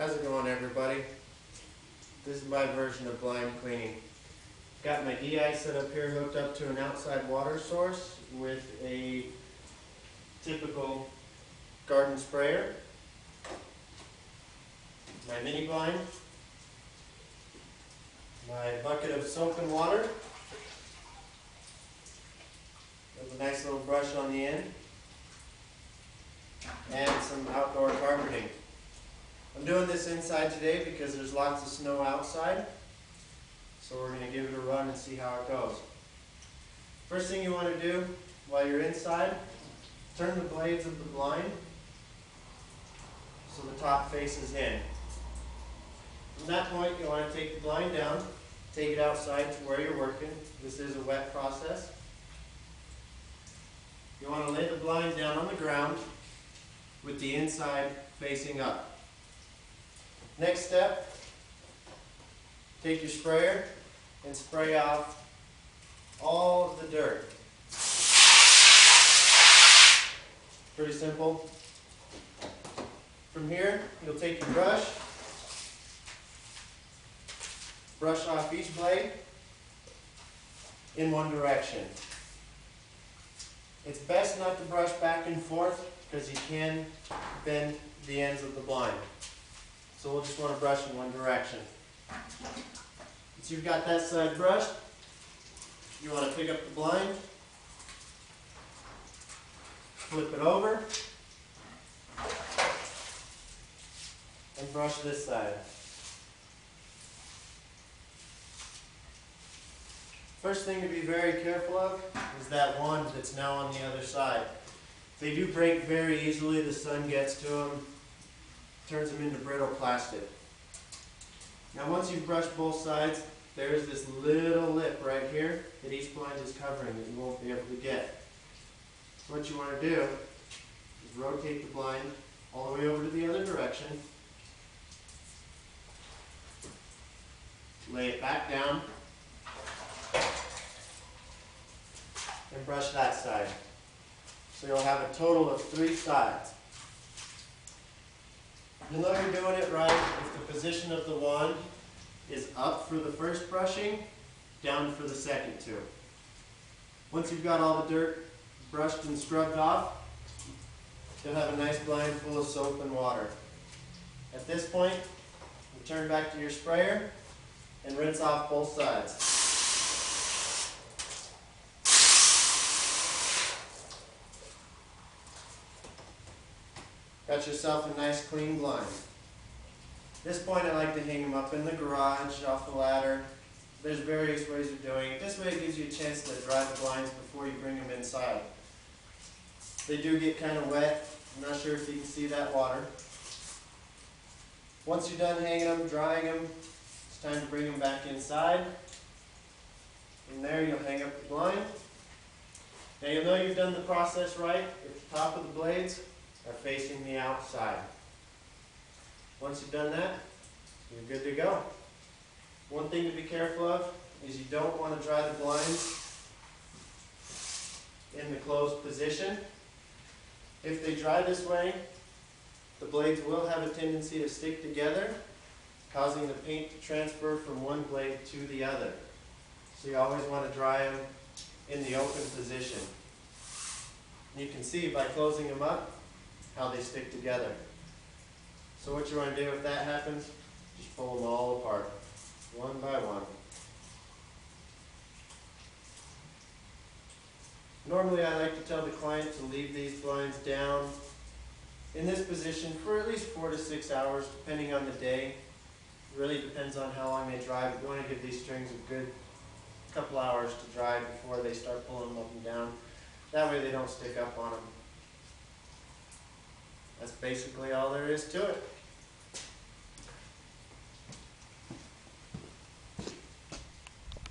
How's it going, everybody? This is my version of blind cleaning. Got my DI set up here hooked up to an outside water source with a typical garden sprayer. My mini blind. My bucket of soap and water. With a nice little brush on the end. And some outdoor carpeting. I'm doing this inside today because there's lots of snow outside. So we're going to give it a run and see how it goes. First thing you want to do while you're inside, turn the blades of the blind so the top faces in. From that point, you want to take the blind down, take it outside to where you're working. This is a wet process. You want to lay the blind down on the ground with the inside facing up. Next step, take your sprayer and spray off all of the dirt. Pretty simple. From here, you'll take your brush, brush off each blade in one direction. It's best not to brush back and forth because you can bend the ends of the blind. So we'll just want to brush in one direction. Once you've got that side brushed, you want to pick up the blind, flip it over, and brush this side. First thing to be very careful of is that one that's now on the other side. They do break very easily. The sun gets to them, turns them into brittle plastic. Now once you've brushed both sides, there's this little lip right here that each blind is covering that you won't be able to get. So what you want to do is rotate the blind all the way over to the other direction, lay it back down, and brush that side. So you'll have a total of 3 sides. You'll know you're doing it right if the position of the wand is up for the first brushing, down for the second 2. Once you've got all the dirt brushed and scrubbed off, you'll have a nice blind full of soap and water. At this point, you turn back to your sprayer and rinse off both sides. Got yourself a nice clean blind. At this point, I like to hang them up in the garage, off the ladder. There's various ways of doing it. This way it gives you a chance to dry the blinds before you bring them inside. They do get kind of wet. I'm not sure if you can see that water. Once you're done hanging them, drying them, it's time to bring them back inside. From there, you'll hang up the blind. Now you'll know you've done the process right if the top of the blades are facing the outside. Once you've done that, you're good to go. One thing to be careful of is you don't want to dry the blinds in the closed position. If they dry this way, the blades will have a tendency to stick together, causing the paint to transfer from one blade to the other. So you always want to dry them in the open position. You can see by closing them up how they stick together. So what you want to do if that happens, just pull them all apart, one by one. Normally I like to tell the client to leave these blinds down in this position for at least 4 to 6 hours, depending on the day. It really depends on how long they dry, but you want to give these strings a good couple hours to dry before they start pulling them up and down. That way they don't stick up on them. That's basically all there is to it.